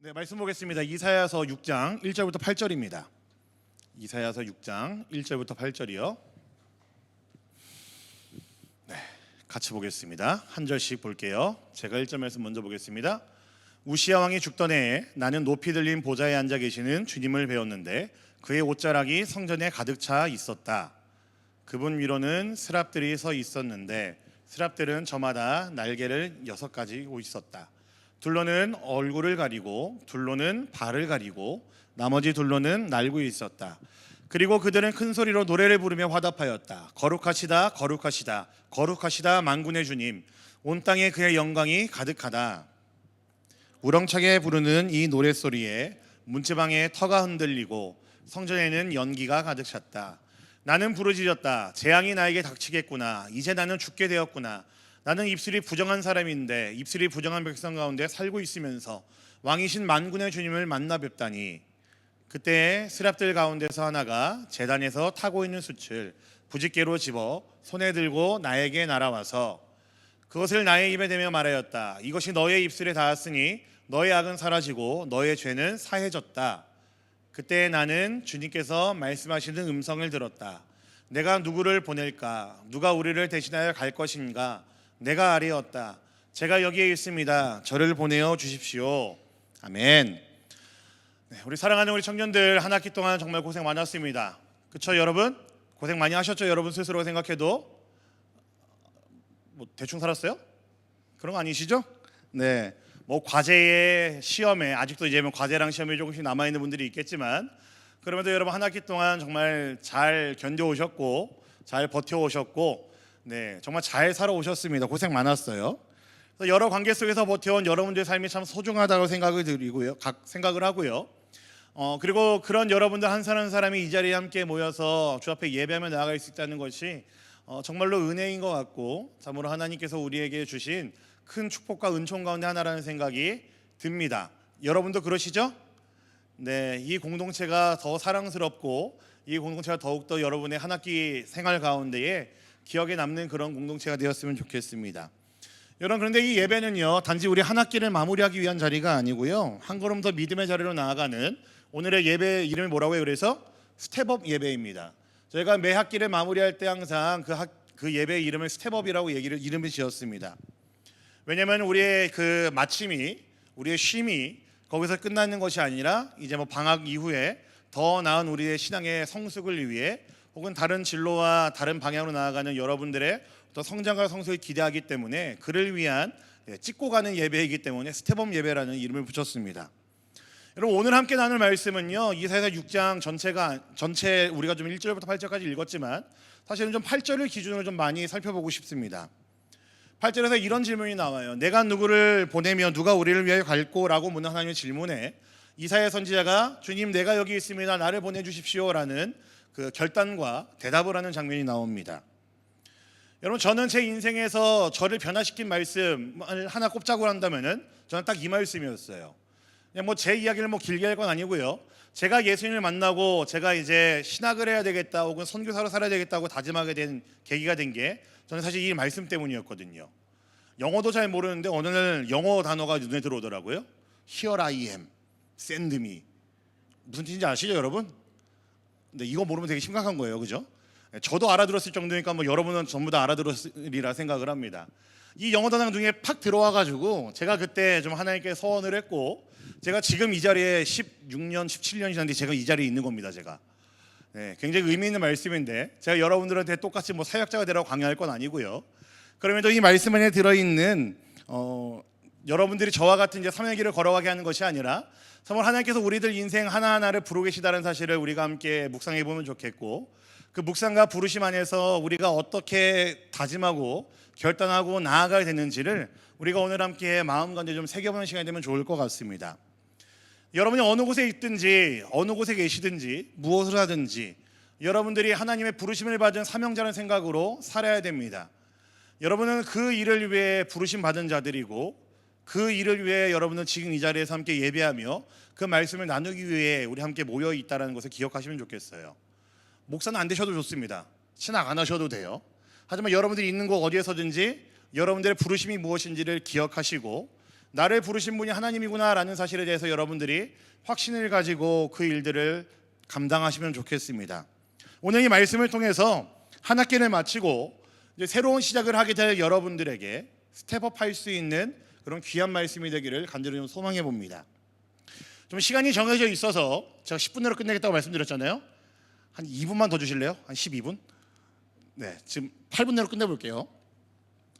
네, 말씀 보겠습니다. 이사야서 6장 1절부터 8절입니다. 이사야서 6장 1절부터 8절이요. 네, 같이 보겠습니다. 한 절씩 볼게요. 제가 1절 말씀 먼저 보겠습니다. 우시야 왕이 죽던 해에 나는 높이 들린 보좌에 앉아 계시는 주님을 배웠는데 그의 옷자락이 성전에 가득 차 있었다. 그분 위로는 스랍들이 서 있었는데 스랍들은 저마다 날개를 6가지고 있었다. 둘로는 얼굴을 가리고 둘로는 발을 가리고 나머지 둘로는 날고 있었다. 그리고 그들은 큰 소리로 노래를 부르며 화답하였다. 거룩하시다 거룩하시다 거룩하시다 만군의 주님, 온 땅에 그의 영광이 가득하다. 우렁차게 부르는 이 노랫소리에 문지방에 터가 흔들리고 성전에는 연기가 가득 찼다. 나는 부르짖었다. 재앙이 나에게 닥치겠구나. 이제 나는 죽게 되었구나. 나는 입술이 부정한 사람인데 입술이 부정한 백성 가운데 살고 있으면서 왕이신 만군의 주님을 만나 뵙다니. 그때 스랍들 가운데서 하나가 제단에서 타고 있는 숯을 부짓개로 집어 손에 들고 나에게 날아와서 그것을 나의 입에 대며 말하였다. 이것이 너의 입술에 닿았으니 너의 악은 사라지고 너의 죄는 사해졌다. 그때 나는 주님께서 말씀하시는 음성을 들었다. 내가 누구를 보낼까? 누가 우리를 대신하여 갈 것인가? 내가 아뢰었다. 제가 여기에 있습니다. 저를 보내어 주십시오. 아멘. 네, 우리 사랑하는 우리 청년들 한 학기 동안 정말 고생 많았습니다. 그렇죠 여러분? 고생 많이 하셨죠? 여러분 스스로 생각해도 뭐 대충 살았어요? 그런 거 아니시죠? 네, 뭐 과제에 시험에 아직도 이제 과제랑 시험이 조금씩 남아 있는 분들이 있겠지만 그럼에도 여러분 한 학기 동안 정말 잘 견뎌오셨고 잘 버텨오셨고 네, 정말 잘 살아오셨습니다. 고생 많았어요. 여러 관계 속에서 버텨온 여러분들의 삶이 참 소중하다고 생각을 하고요. 그리고 그런 여러분들 한 사람 한 사람이 이 자리에 함께 모여서 주 앞에 예배하며 나아갈 수 있다는 것이 정말로 은혜인 것 같고 참으로 하나님께서 우리에게 주신 큰 축복과 은총 가운데 하나라는 생각이 듭니다. 여러분도 그러시죠? 네, 이 공동체가 더 사랑스럽고 이 공동체가 더욱더 여러분의 한 학기 생활 가운데에 기억에 남는 그런 공동체가 되었으면 좋겠습니다. 여러분, 그런데 이 예배는요 단지 우리 한 학기를 마무리하기 위한 자리가 아니고요, 한 걸음 더 믿음의 자리로 나아가는 오늘의 예배 이름이 뭐라고요? 그래서 스텝업 예배입니다. 저희가 매 학기를 마무리할 때 항상 그 예배의 이름을 스텝업이라고 이름을 지었습니다. 왜냐하면 우리의 그 마침이, 우리의 쉼이 거기서 끝나는 것이 아니라 이제 뭐 방학 이후에 더 나은 우리의 신앙의 성숙을 위해 혹은 다른 진로와 다른 방향으로 나아가는 여러분들의 또 성장과 성숙을 기대하기 때문에 그를 위한 찍고 가는 예배이기 때문에 스텝업 예배라는 이름을 붙였습니다. 여러분, 오늘 함께 나눌 말씀은요 이사야 6장 전체 우리가 좀 1절부터 8절까지 읽었지만 사실은 좀 8절을 기준으로 좀 많이 살펴보고 싶습니다. 8절에서 이런 질문이 나와요. 내가 누구를 보내며 누가 우리를 위하여 갈꼬? 라고 묻는 하나님의 질문에 이사야 선지자가 주님 내가 여기 있습니다. 나를 보내주십시오 라는 그 결단과 대답을 하는 장면이 나옵니다. 여러분, 저는 제 인생에서 저를 변화시킨 말씀을 하나 꼽자고 한다면은 저는 딱 이 말씀이었어요. 그냥 뭐 제 이야기를 뭐 길게 할 건 아니고요, 제가 예수님을 만나고 제가 이제 신학을 해야 되겠다 혹은 선교사로 살아야 되겠다고 다짐하게 된 계기가 된 게 저는 사실 이 말씀 때문이었거든요. 영어도 잘 모르는데 어느 날 영어 단어가 눈에 들어오더라고요. Here I am, send me. 무슨 뜻인지 아시죠 여러분? 근데 이거 모르면 되게 심각한 거예요, 그죠? 저도 알아들었을 정도니까 뭐 여러분은 전부 다 알아들었으리라 생각을 합니다. 이 영어 단어가 눈에 팍 들어와가지고 제가 그때 좀 하나님께 서원을 했고, 제가 지금 이 자리에 16년, 17년이 지났는데 제가 이 자리에 있는 겁니다. 제가 굉장히 의미 있는 말씀인데 제가 여러분들한테 똑같이 뭐 사역자가 되라고 강요할 건 아니고요. 그럼에도 이 말씀 안에 들어있는 여러분들이 저와 같은 이제 사명의 길을 걸어가게 하는 것이 아니라 정말 하나님께서 우리들 인생 하나하나를 부르고 계시다는 사실을 우리가 함께 묵상해 보면 좋겠고, 그 묵상과 부르심 안에서 우리가 어떻게 다짐하고 결단하고 나아가야 되는지를 우리가 오늘 함께 마음가짐에 좀 새겨보는 시간이 되면 좋을 것 같습니다. 여러분이 어느 곳에 있든지 어느 곳에 계시든지 무엇을 하든지 여러분들이 하나님의 부르심을 받은 사명자라는 생각으로 살아야 됩니다. 여러분은 그 일을 위해 부르심 받은 자들이고 그 일을 위해 여러분은 지금 이 자리에서 함께 예배하며 그 말씀을 나누기 위해 우리 함께 모여 있다는 것을 기억하시면 좋겠어요. 목사는 안 되셔도 좋습니다. 신학 안 하셔도 돼요. 하지만 여러분들이 있는 곳 어디에서든지 여러분들의 부르심이 무엇인지를 기억하시고 나를 부르신 분이 하나님이구나라는 사실에 대해서 여러분들이 확신을 가지고 그 일들을 감당하시면 좋겠습니다. 오늘 이 말씀을 통해서 한 학기를 마치고 이제 새로운 시작을 하게 될 여러분들에게 스텝업할 수 있는 그런 귀한 말씀이 되기를 간절히 좀 소망해 봅니다. 좀 시간이 정해져 있어서 제가 10분 내로 끝내겠다고 말씀드렸잖아요. 한 2분만 더 주실래요? 한 12분? 네, 지금 8분 내로 끝내볼게요.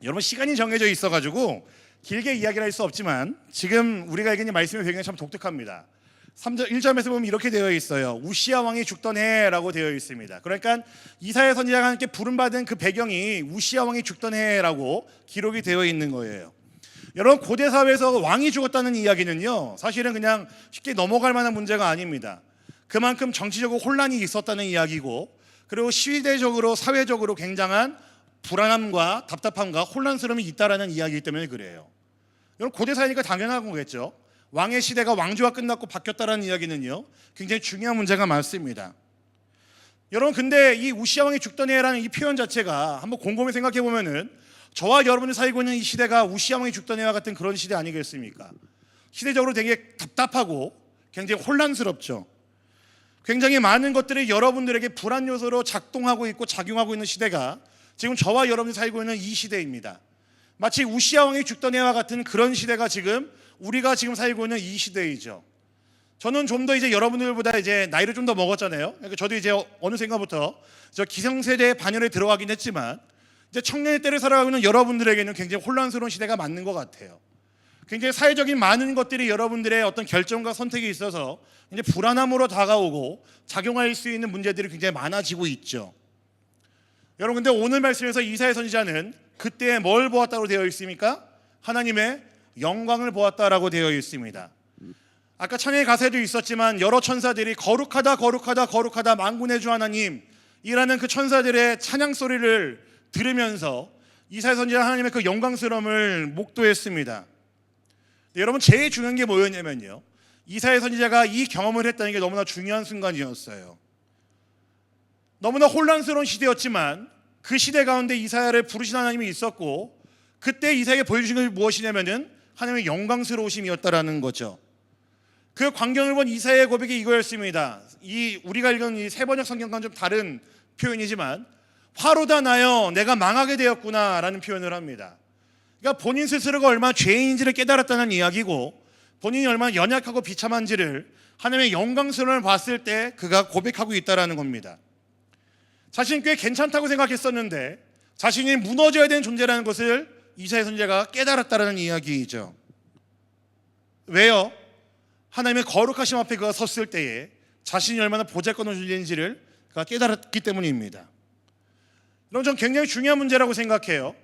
여러분 시간이 정해져 있어가지고 길게 이야기를 할 수 없지만 지금 우리가 읽은 이 말씀의 배경이 참 독특합니다. 3절 1절에서 보면 이렇게 되어 있어요. 우시야 왕이 죽던 해라고 되어 있습니다. 그러니까 이사야 선지자가 하나님께 부름받은 그 배경이 우시야 왕이 죽던 해라고 기록이 되어 있는 거예요. 여러분 고대 사회에서 왕이 죽었다는 이야기는요 사실은 그냥 쉽게 넘어갈 만한 문제가 아닙니다. 그만큼 정치적으로 혼란이 있었다는 이야기고, 그리고 시대적으로 사회적으로 굉장한 불안함과 답답함과 혼란스러움이 있다라는 이야기이기 때문에 그래요. 여러분 고대 사회니까 당연한 거겠죠. 왕의 시대가 왕조가 끝났고 바뀌었다라는 이야기는요 굉장히 중요한 문제가 많습니다. 여러분 근데 이 우시야 왕이 죽던 해라는 이 표현 자체가 한번 곰곰이 생각해 보면은 저와 여러분이 살고 있는 이 시대가 우시야 왕이 죽던 해와 같은 그런 시대 아니겠습니까? 시대적으로 되게 답답하고 굉장히 혼란스럽죠. 굉장히 많은 것들이 여러분들에게 불안 요소로 작동하고 있고 작용하고 있는 시대가 지금 저와 여러분이 살고 있는 이 시대입니다. 마치 우시야 왕이 죽던 해와 같은 그런 시대가 지금 우리가 지금 살고 있는 이 시대이죠. 저는 좀 더 이제 여러분들보다 이제 나이를 좀 더 먹었잖아요. 그러니까 저도 이제 어느샌가부터 저 기성세대의 반열에 들어가긴 했지만 이제 청년의 때를 살아가고 있는 여러분들에게는 굉장히 혼란스러운 시대가 맞는 것 같아요. 굉장히 사회적인 많은 것들이 여러분들의 어떤 결정과 선택에 있어서 이제 불안함으로 다가오고 작용할 수 있는 문제들이 굉장히 많아지고 있죠. 여러분 근데 오늘 말씀에서 이사야 선지자는 그때 뭘 보았다고 되어 있습니까? 하나님의 영광을 보았다라고 되어 있습니다. 아까 창의 가사에도 있었지만 여러 천사들이 거룩하다 거룩하다 거룩하다 만군의 주 하나님이라는 그 천사들의 찬양 소리를 들으면서 이사야 선지자 하나님의 그 영광스러움을 목도했습니다. 여러분 제일 중요한 게 뭐였냐면요, 이사야 선지자가 이 경험을 했다는 게 너무나 중요한 순간이었어요. 너무나 혼란스러운 시대였지만 그 시대 가운데 이사야를 부르신 하나님이 있었고, 그때 이사야에게 보여주신 것이 무엇이냐면은 하나님의 영광스러우심이었다라는 거죠. 그 광경을 본 이사야의 고백이 이거였습니다. 이 우리가 읽은 이 세번역 성경과는 좀 다른 표현이지만 화로다 나여 내가 망하게 되었구나라는 표현을 합니다. 그러니까 본인 스스로가 얼마나 죄인인지를 깨달았다는 이야기고, 본인이 얼마나 연약하고 비참한지를 하나님의 영광스러움을 봤을 때 그가 고백하고 있다라는 겁니다. 자신이 꽤 괜찮다고 생각했었는데 자신이 무너져야 되는 존재라는 것을 이사야 선지자가 깨달았다라는 이야기이죠. 왜요? 하나님의 거룩하심 앞에 그가 섰을 때에 자신이 얼마나 보잘것없는 존재인지를 그가 깨달았기 때문입니다. 여러분 전 굉장히 중요한 문제라고 생각해요.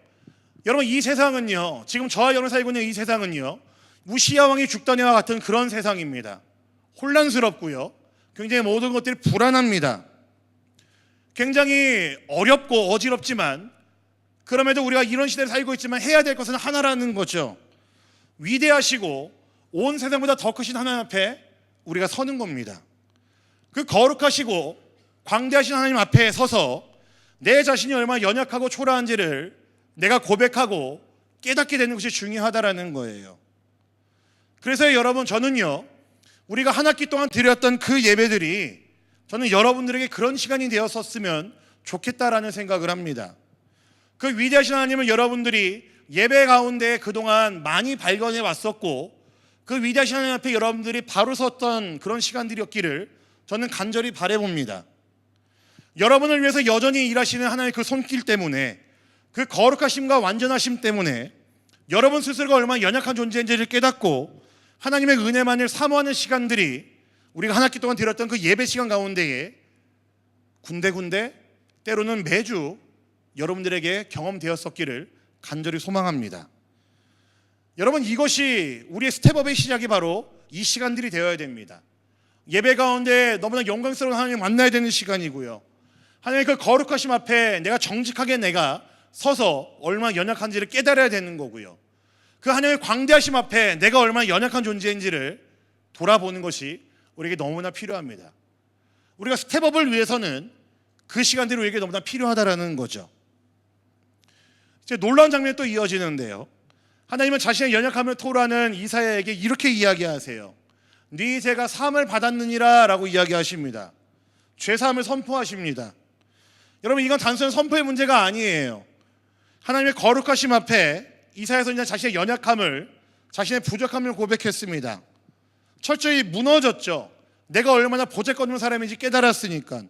여러분 이 세상은요, 지금 저와 여러분 살고 있는 이 세상은요 우시야 왕이 죽던 해와 같은 그런 세상입니다. 혼란스럽고요, 굉장히 모든 것들이 불안합니다. 굉장히 어렵고 어지럽지만 그럼에도 우리가 이런 시대를 살고 있지만 해야 될 것은 하나라는 거죠. 위대하시고 온 세상보다 더 크신 하나님 앞에 우리가 서는 겁니다. 그 거룩하시고 광대하신 하나님 앞에 서서 내 자신이 얼마나 연약하고 초라한지를 내가 고백하고 깨닫게 되는 것이 중요하다라는 거예요. 그래서 여러분 저는요, 우리가 한 학기 동안 드렸던 그 예배들이 저는 여러분들에게 그런 시간이 되었었으면 좋겠다라는 생각을 합니다. 그 위대하신 하나님을 여러분들이 예배 가운데 그동안 많이 발견해 왔었고, 그 위대하신 하나님 앞에 여러분들이 바로 섰던 그런 시간들이었기를 저는 간절히 바라봅니다. 여러분을 위해서 여전히 일하시는 하나님의 그 손길 때문에, 그 거룩하심과 완전하심 때문에 여러분 스스로가 얼마나 연약한 존재인지를 깨닫고 하나님의 은혜만을 사모하는 시간들이 우리가 한 학기 동안 드렸던 그 예배 시간 가운데에 군데군데 때로는 매주 여러분들에게 경험되었었기를 간절히 소망합니다. 여러분 이것이 우리의 스텝업의 시작이 바로 이 시간들이 되어야 됩니다. 예배 가운데 너무나 영광스러운 하나님을 만나야 되는 시간이고요, 하나님의 그 거룩하심 앞에 내가 정직하게 내가 서서 얼마나 연약한지를 깨달아야 되는 거고요, 그 하나님의 광대하심 앞에 내가 얼마나 연약한 존재인지를 돌아보는 것이 우리에게 너무나 필요합니다. 우리가 스텝업을 위해서는 그 시간들이 우리에게 너무나 필요하다라는 거죠. 이제 놀라운 장면이 또 이어지는데요, 하나님은 자신의 연약함을 토로하는 이사야에게 이렇게 이야기하세요. 네 죄가 사함을 받았느니라 라고 이야기하십니다. 죄사함을 선포하십니다. 여러분, 이건 단순한 선포의 문제가 아니에요. 하나님의 거룩하심 앞에 이사야 선지자는 자신의 연약함을, 자신의 부족함을 고백했습니다. 철저히 무너졌죠. 내가 얼마나 보잘것없는 사람인지 깨달았으니까.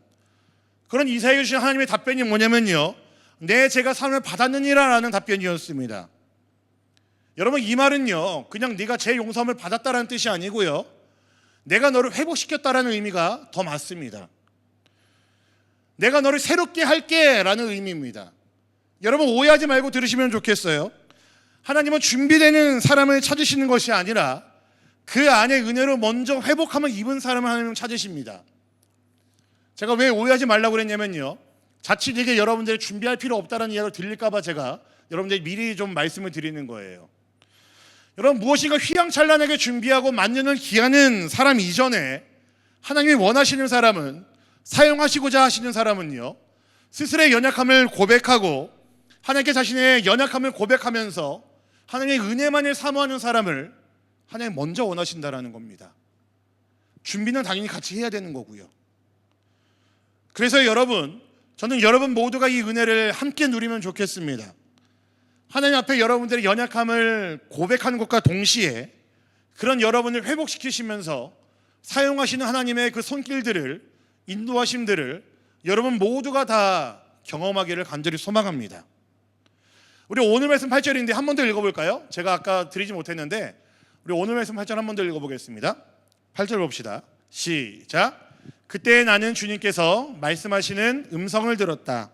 그런 이사야에게 주신 하나님의 답변이 뭐냐면요, 내 죄가 사함을 받았느니라 라는 답변이었습니다. 여러분, 이 말은요 그냥 네가 죄 용서함을 받았다라는 뜻이 아니고요, 내가 너를 회복시켰다라는 의미가 더 맞습니다. 내가 너를 새롭게 할게 라는 의미입니다. 여러분, 오해하지 말고 들으시면 좋겠어요. 하나님은 준비되는 사람을 찾으시는 것이 아니라 그 안에 은혜로 먼저 회복함을 입은 사람을 하나님은 찾으십니다. 제가 왜 오해하지 말라고 그랬냐면요, 자칫 이게 여러분들이 준비할 필요 없다는 이야기를 들릴까 봐 제가 여러분들이 미리 좀 말씀을 드리는 거예요. 여러분, 무엇인가 휘황찬란하게 준비하고 만년을 기하는 사람 이전에 하나님이 원하시는 사람은, 사용하시고자 하시는 사람은요, 스스로의 연약함을 고백하고 하나님께 자신의 연약함을 고백하면서 하나님의 은혜만을 사모하는 사람을 하나님 먼저 원하신다라는 겁니다. 준비는 당연히 같이 해야 되는 거고요. 그래서 여러분, 저는 여러분 모두가 이 은혜를 함께 누리면 좋겠습니다. 하나님 앞에 여러분들의 연약함을 고백하는 것과 동시에 그런 여러분을 회복시키시면서 사용하시는 하나님의 그 손길들을, 인도하심들을 여러분 모두가 다 경험하기를 간절히 소망합니다. 우리 오늘 말씀 8절인데 한 번 더 읽어볼까요? 제가 아까 드리지 못했는데 우리 오늘 말씀 8절 한 번 더 읽어보겠습니다. 8절 봅시다. 시작. 그때 나는 주님께서 말씀하시는 음성을 들었다.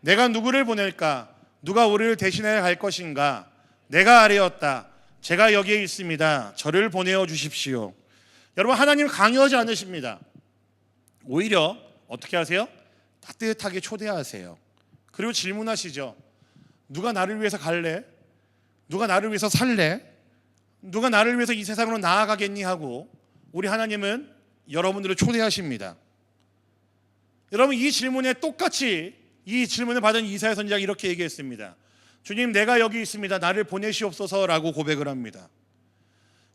내가 누구를 보낼까? 누가 우리를 대신하여 갈 것인가? 내가 아뢰었다. 제가 여기에 있습니다. 저를 보내어 주십시오. 여러분, 하나님 강요하지 않으십니다. 오히려 어떻게 하세요? 따뜻하게 초대하세요. 그리고 질문하시죠. 누가 나를 위해서 갈래? 누가 나를 위해서 살래? 누가 나를 위해서 이 세상으로 나아가겠니? 하고 우리 하나님은 여러분들을 초대하십니다. 여러분, 이 질문에 똑같이 이 질문을 받은 이사야 선지자가 이렇게 얘기했습니다. 주님, 내가 여기 있습니다. 나를 보내시옵소서라고 고백을 합니다.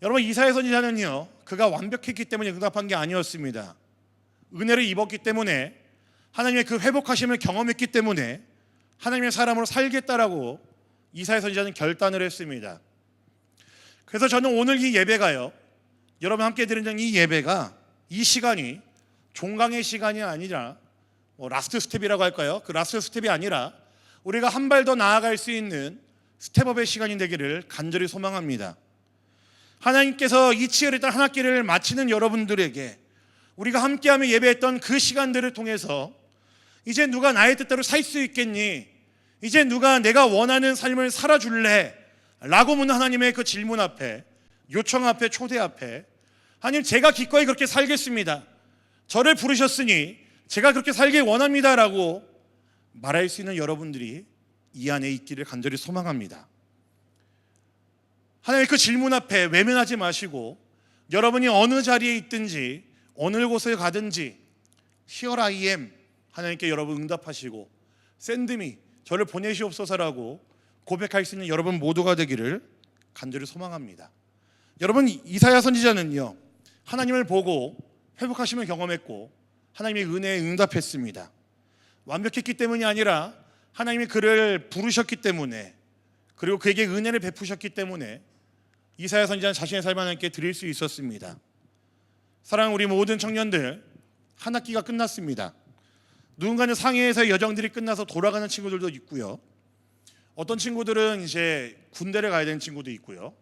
여러분, 이사야 선지자는요, 그가 완벽했기 때문에 응답한 게 아니었습니다. 은혜를 입었기 때문에, 하나님의 그 회복하심을 경험했기 때문에 하나님의 사람으로 살겠다라고 이사야 선지자는 결단을 했습니다. 그래서 저는 오늘 이 예배가요, 여러분 함께 드리는 이 예배가, 이 시간이 종강의 시간이 아니라 라스트 스텝이라고 할까요? 그 라스트 스텝이 아니라 우리가 한 발 더 나아갈 수 있는 스텝업의 시간이 되기를 간절히 소망합니다. 하나님께서 이 치열했던 한 학기를 마치는 여러분들에게 우리가 함께하며 예배했던 그 시간들을 통해서 이제 누가 나의 뜻대로 살 수 있겠니? 이제 누가 내가 원하는 삶을 살아줄래? 라고 묻는 하나님의 그 질문 앞에, 요청 앞에, 초대 앞에 하나님, 제가 기꺼이 그렇게 살겠습니다. 저를 부르셨으니 제가 그렇게 살길 원합니다 라고 말할 수 있는 여러분들이 이 안에 있기를 간절히 소망합니다. 하나님의 그 질문 앞에 외면하지 마시고 여러분이 어느 자리에 있든지 어느 곳에 가든지 Here I am, 하나님께 여러분 응답하시고 Send me, 저를 보내시옵소서라고 고백할 수 있는 여러분 모두가 되기를 간절히 소망합니다. 여러분, 이사야 선지자는요, 하나님을 보고 회복하심을 경험했고 하나님의 은혜에 응답했습니다. 완벽했기 때문이 아니라 하나님이 그를 부르셨기 때문에, 그리고 그에게 은혜를 베푸셨기 때문에 이사야 선지자는 자신의 삶을 하나님께 드릴 수 있었습니다. 사랑하는 우리 모든 청년들, 한 학기가 끝났습니다. 누군가는 상해에서의 여정들이 끝나서 돌아가는 친구들도 있고요, 어떤 친구들은 이제 군대를 가야 되는 친구도 있고요,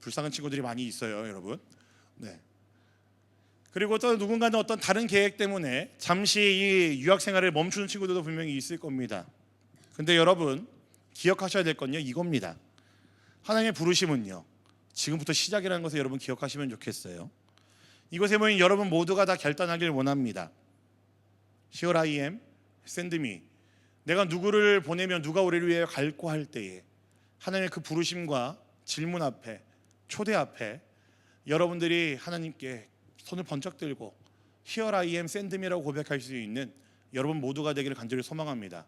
불쌍한 친구들이 많이 있어요, 여러분. 네. 그리고 또 누군가는 어떤 다른 계획 때문에 잠시 이 유학 생활을 멈추는 친구들도 분명히 있을 겁니다. 근데 여러분, 기억하셔야 될 건요, 이겁니다. 하나님의 부르심은요, 지금부터 시작이라는 것을 여러분 기억하시면 좋겠어요. 이곳에 모인 여러분 모두가 다 결단하길 원합니다. Here I am, send me. 내가 누구를 보내면 누가 우리를 위해 갈고 할 때에 하나님의 그 부르심과 질문 앞에, 초대 앞에 여러분들이 하나님께 손을 번쩍 들고 Here I am, send me라고 고백할 수 있는 여러분 모두가 되기를 간절히 소망합니다.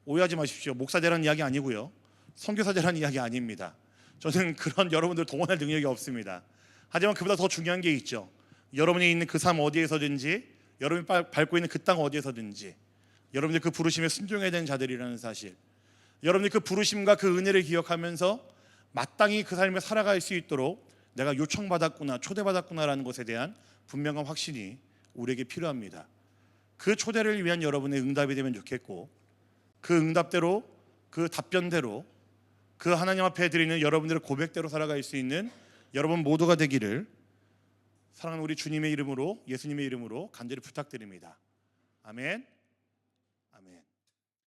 오해하지 마십시오. 목사되라는 이야기 아니고요, 선교사되라는 이야기 아닙니다. 저는 그런 여러분들 동원할 능력이 없습니다. 하지만 그보다 더 중요한 게 있죠. 여러분이 있는 그 삶 어디에서든지, 여러분이 밟고 있는 그 땅 어디에서든지 여러분들 그 부르심에 순종해야 되는 자들이라는 사실, 여러분들 그 부르심과 그 은혜를 기억하면서 마땅히 그 삶을 살아갈 수 있도록 내가 요청받았구나, 초대받았구나라는 것에 대한 분명한 확신이 우리에게 필요합니다. 그 초대를 위한 여러분의 응답이 되면 좋겠고, 그 응답대로, 그 답변대로, 그 하나님 앞에 드리는 여러분들의 고백대로 살아갈 수 있는 여러분 모두가 되기를 사랑하는 우리 주님의 이름으로, 예수님의 이름으로 간절히 부탁드립니다. 아멘.